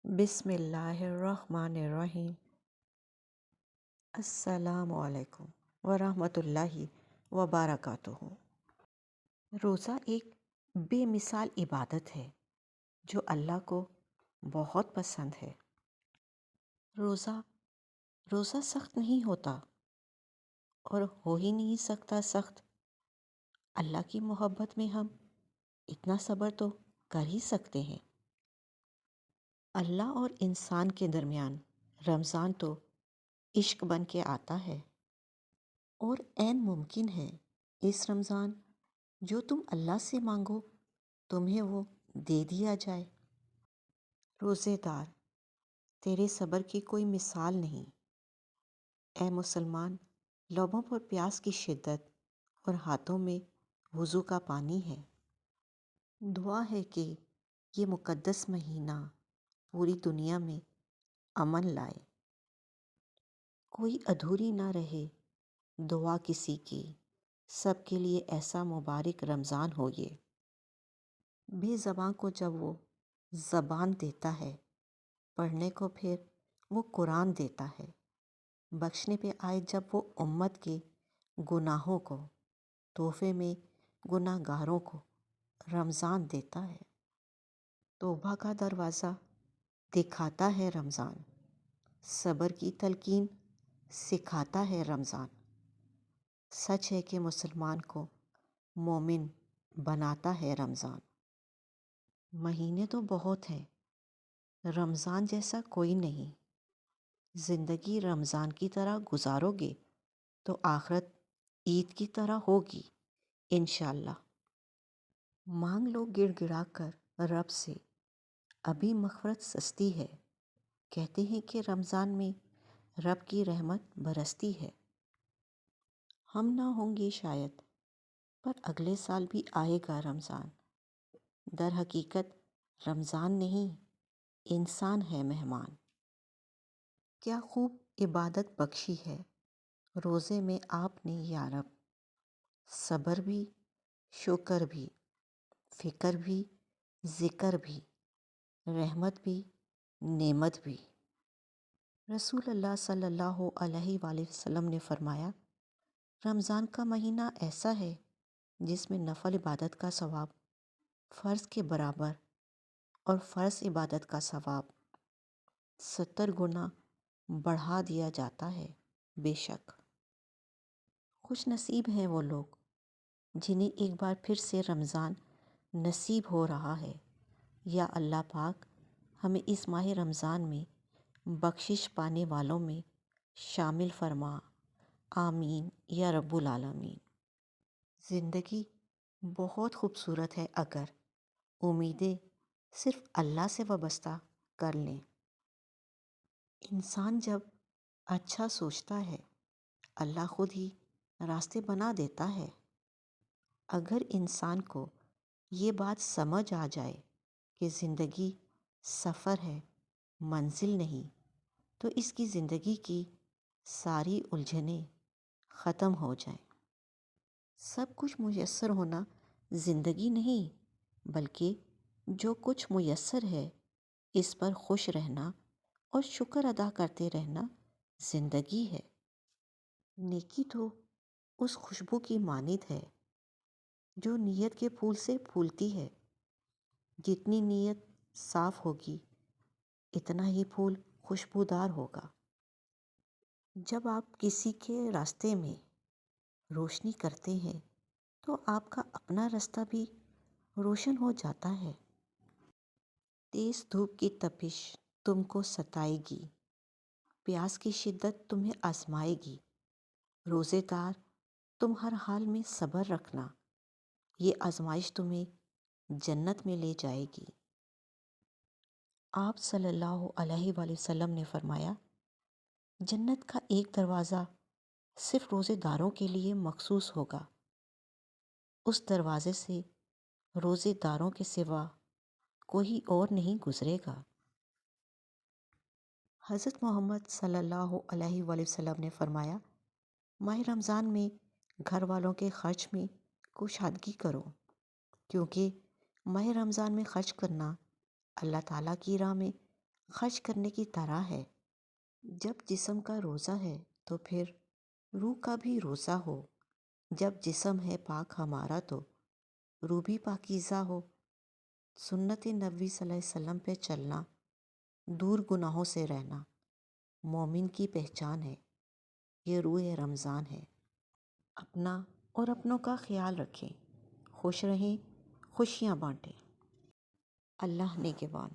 بسم اللہ الرحمن الرحیم۔ السلام علیکم ورحمۃ اللہ وبرکاتہ۔ روزہ ایک بے مثال عبادت ہے جو اللہ کو بہت پسند ہے۔ روزہ روزہ سخت نہیں ہوتا اور ہو ہی نہیں سکتا سخت۔ اللہ کی محبت میں ہم اتنا صبر تو کر ہی سکتے ہیں۔ اللہ اور انسان کے درمیان رمضان تو عشق بن کے آتا ہے، اور عین ممکن ہے اس رمضان جو تم اللہ سے مانگو تمہیں وہ دے دیا جائے۔ روزے دار، تیرے صبر کی کوئی مثال نہیں۔ اے مسلمان، لبوں پر پیاس کی شدت اور ہاتھوں میں وضو کا پانی ہے۔ دعا ہے کہ یہ مقدس مہینہ پوری دنیا میں امن لائے، کوئی ادھوری نہ رہے دعا کسی کی، سب کے لیے ایسا مبارک رمضان ہو یہ۔ بے زباں کو جب وہ زبان دیتا ہے، پڑھنے کو پھر وہ قرآن دیتا ہے، بخشنے پہ آئے جب وہ امت کے گناہوں کو، تحفے میں گناہ گاروں کو رمضان دیتا ہے۔ توبہ کا دروازہ دکھاتا ہے رمضان، صبر کی تلقین سکھاتا ہے رمضان۔ سچ ہے کہ مسلمان کو مومن بناتا ہے رمضان۔ مہینے تو بہت ہیں، رمضان جیسا کوئی نہیں۔ زندگی رمضان کی طرح گزارو گے تو آخرت عید کی طرح ہوگی انشاءاللہ۔ مانگ لو گڑ گڑا کر رب سے، ابھی مغفرت سستی ہے۔ کہتے ہیں کہ رمضان میں رب کی رحمت برستی ہے۔ ہم نہ ہوں گے شاید، پر اگلے سال بھی آئے گا رمضان۔ در حقیقت رمضان نہیں، انسان ہے مہمان۔ کیا خوب عبادت بخشی ہے روزے میں آپ نے یا رب، صبر بھی، شکر بھی، فکر بھی، ذکر بھی، رحمت بھی، نعمت بھی۔ رسول اللہ صلی اللہ علیہ وآلہ وسلم نے فرمایا، رمضان کا مہینہ ایسا ہے جس میں نفل عبادت کا ثواب فرض کے برابر اور فرض عبادت کا ثواب 70 گنا بڑھا دیا جاتا ہے۔ بے شک خوش نصیب ہیں وہ لوگ جنہیں ایک بار پھر سے رمضان نصیب ہو رہا ہے۔ یا اللہ پاک ہمیں اس ماہ رمضان میں بخشش پانے والوں میں شامل فرما، آمین یا رب العالمین۔ زندگی بہت خوبصورت ہے اگر امیدیں صرف اللہ سے وابستہ کر لیں۔ انسان جب اچھا سوچتا ہے، اللہ خود ہی راستے بنا دیتا ہے۔ اگر انسان کو یہ بات سمجھ آ جائے کہ زندگی سفر ہے، منزل نہیں، تو اس کی زندگی کی ساری الجھنیں ختم ہو جائیں۔ سب کچھ میسر ہونا زندگی نہیں، بلکہ جو کچھ میسر ہے اس پر خوش رہنا اور شکر ادا کرتے رہنا زندگی ہے۔ نیکی تو اس خوشبو کی مانند ہے جو نیت کے پھول سے پھولتی ہے۔ جتنی نیت صاف ہوگی اتنا ہی پھول خوشبودار ہوگا۔ جب آپ کسی کے راستے میں روشنی کرتے ہیں تو آپ کا اپنا راستہ بھی روشن ہو جاتا ہے۔ تیز دھوپ کی تپش تم کو ستائے گی، پیاس کی شدت تمہیں آزمائے گی۔ روزے دار، تم ہر حال میں صبر رکھنا، یہ آزمائش تمہیں جنت میں لے جائے گی۔ آپ صلی اللہ علیہ وآلہ وسلم نے فرمایا، جنت کا ایک دروازہ صرف روزے داروں کے لیے مخصوص ہوگا، اس دروازے سے روزے داروں کے سوا کوئی اور نہیں گزرے گا۔ حضرت محمد صلی اللہ علیہ وآلہ وسلم نے فرمایا، ماہ رمضان میں گھر والوں کے خرچ میں کشادگی کرو، کیونکہ ماہ رمضان میں خرچ کرنا اللہ تعالیٰ کی راہ میں خرچ کرنے کی طرح ہے۔ جب جسم کا روزہ ہے تو پھر روح کا بھی روزہ ہو۔ جب جسم ہے پاک ہمارا تو روح بھی پاکیزہ ہو۔ سنت نبوی صلی اللہ علیہ وسلم پہ چلنا، دور گناہوں سے رہنا مومن کی پہچان ہے۔ یہ روح رمضان ہے۔ اپنا اور اپنوں کا خیال رکھیں، خوش رہیں، خوشیاں بانٹیں۔ اللہ نگہبان۔